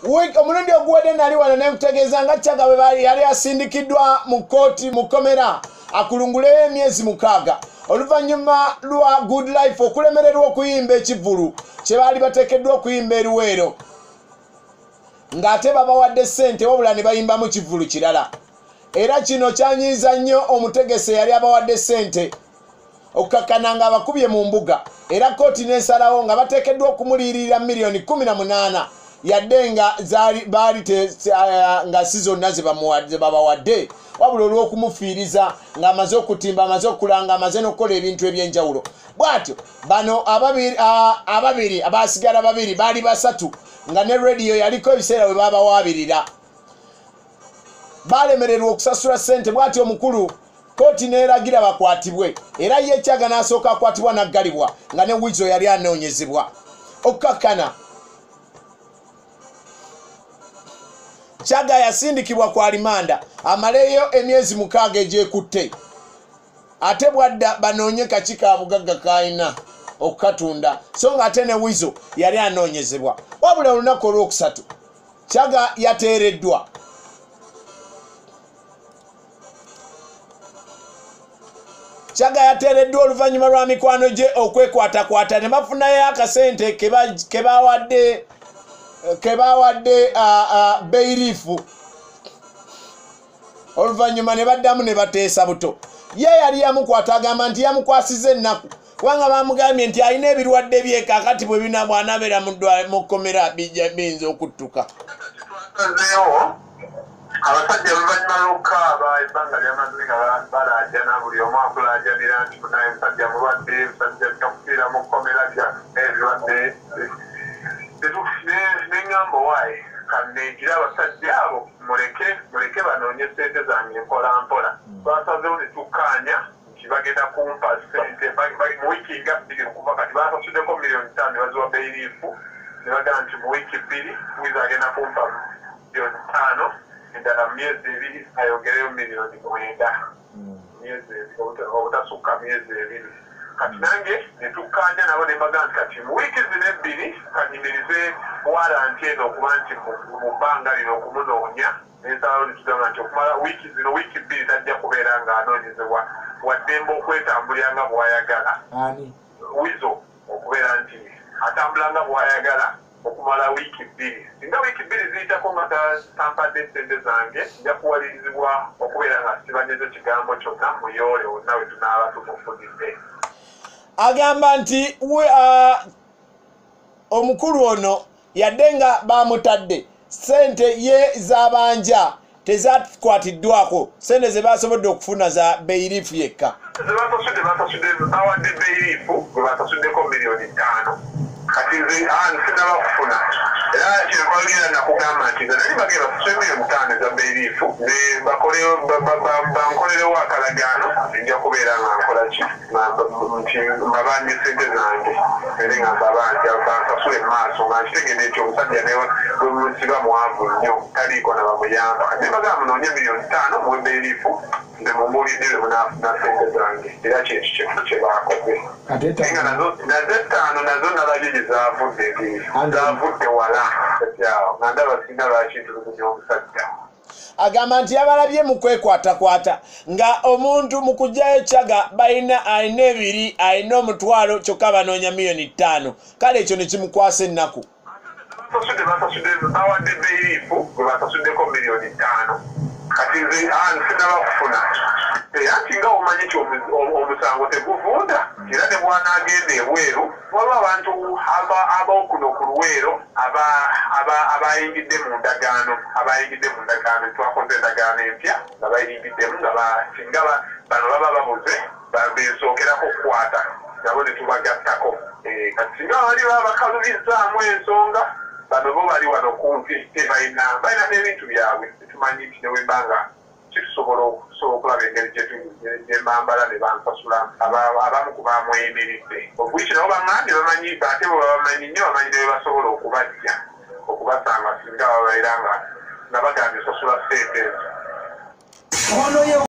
omulundi oguwedde nali wano ne nkutegeeza nga Chagga bwe yali asindikiddwa mu kkooti mu kkomera akulunguleyo emyezi 6 oluvannyuma lwa Good Life okulemererwa okuyimba ekivvulu kye baali bateekeddwa okuyimba eruweero ng'ate babawadde ssente wabula ne bayimbamu kivvulu kirala. Era kino kyanyiiza nnyo omutegese yali abawadde ssente okukkakkana nga abakubye mu mbuga, era kkooti n'esalawo nga bateekeddwa okumuliyirira miliyoni 18 yadde nga baali nga si zonna ze babawadde wabula olw'okumufiiriza ng'amaze okutimba, amaze okulanga, amaze n'okukola ebintu eby'enjawulo. Bw'atyo bano ababiri abaasigala babiri baali 3 nga ne rediyo yaliko ebiseera bwe babawaabirira. Baalemererwa okusasula ssente, bw'atyo omukulu kkooti n'eragira bakwatibwe, era ye Chagga n'asooka akwatibwa n'aggalibwa nga ne Weasel yali anoonyezebwa. Okukkakkana Chagga yasindikibwa kwa alimanda amaleyo emyezi 6 egyekutte, ate bwadda banoonye kaki ka bugagga k'alina okukatunda, so nga ate ne Weasel yali anoonyezebwa. Wabula olunaku olwokusatu Chagga yateereddwa. Chagga yateereddwa oluvannyuma lwa mikwano gye okwekwatakwata ne bafunayo akasente ke bawadde Bayiriifu, oluvannyuma ne baddamu ne bateesa buto. Ye yali yamukwata agamba nti yamukwasiza ennaku kubanga bamugambye nti alina ebirwadde bye kaakati bwe bw'anaabeera mu kkomera biyinza okuttuka. Abasajja oluvannyuma lw'okukaaba ebbanga ly'amazzi nga balaajana buli omu akulaajanira nti munaye musajja mulwadde, musajja takufiira mu kkomera ebirwadde. Neŋŋamba owaaye kanneegira abasajja abo muleke banoonye ssente zange mpola mpola. Twasazeewo ne tukkaanya nti bagenda kumpa ssente mu wiiki nga 2 okuva kati baasasuddeko miliyoni 5 ne baziwa Bayiriifu ne bagamba nti mu wiiki 2 Weasel agenda kumpa miliyoni 5 endala mu myezi 2 ayongereyo miliyoni 9 obutasukka myezi 2. Kati nange ne tukkaanya nabo ne bagamba nti kati mu wiiki zino 2 kanyimirize walanti eno okuba nti mu bbanga lino okumunoonya n'ensalawo ne tugamba nti okumala wiiki 2 tajja kubeera ng'anoonyezebwa waddembe okwetambulira nga bw'ayagala. Weasel okubeera nti atambula nga bw'ayagala okumala wiiki 2. Singa wiiki 2 ziyitako nga tampadde ssente zange nja kuwalirizibwa okubeera nga sibanyeze kigambo kyonna muyoole wonna we tunaaba tumufudidde. Agamba nti omukulu ono yadde nga bamutadde ssente ye z'abanja tezakwatiddwako, ssente ze basobodde okufuna za Bayiriifu yekka. Basasudde bawadde Bayiriifu gwe basasuddeko miliyoni 5. Kati nze sinaba kufuna, era kyekwagenda nakugamba nti nze nali bagenda basasule miliyoni 5 za Bayiriifu ne bankolerewo akalagaano nja kubeera nga nkola ki nti mbabanje ssente zange ere nga mbabanja bansasule mu maaso nga nkitegedde nti omusajja bwe musiba muwanvu nnyo taliiko na bamuyamba. Kati bagamba munoonye miliyoni 5 muwe Bayiriifu nze mumuulidde lwe munaafuna ssente zange, era kyekyo kye baakoze. Nga nazo 5 nazo nalabye zavudde wala nga ndaba sina lwakintulugunya omusajja. Agamba nti yabalabye mu kwekwatakwata nga omuntu mu kujjayo Chagga alina 2 alina omutwalo kyokka banoonya miliyoni 5. Kale ekyo ne kimukwasa ennaku. Basasudde bawadde Bayiriifu gwe basasuddeko miliyoni 5. Kati nze sinaba kufuna, era nti nga omanyi nti omusango teguvunda, era ne bw'anaagenda ebweru waliwo abantu ab'okuno ku Luweero abayingidde mu ndagaano twakoze endagaano empya nga bayingiddemu nga singa bano baba babuze bensookerako okukwata nabo ne tubagattako. Kati singa bali baba bakalubizzaamu ensonga bano bo bali wano kumpi balina n'ebintu byabwe tumanyi nti newebbanga kitusobola okulaba engeri gyembambala ne bansasula abamu ku bamweyimiridde. Obwiki nabo baŋŋambye bamanyi ate bwe babamanyi nnyo bamanyi ne bwe basobola okubajja okubasanga singa babaira nga bagambye osasula ssente ezo.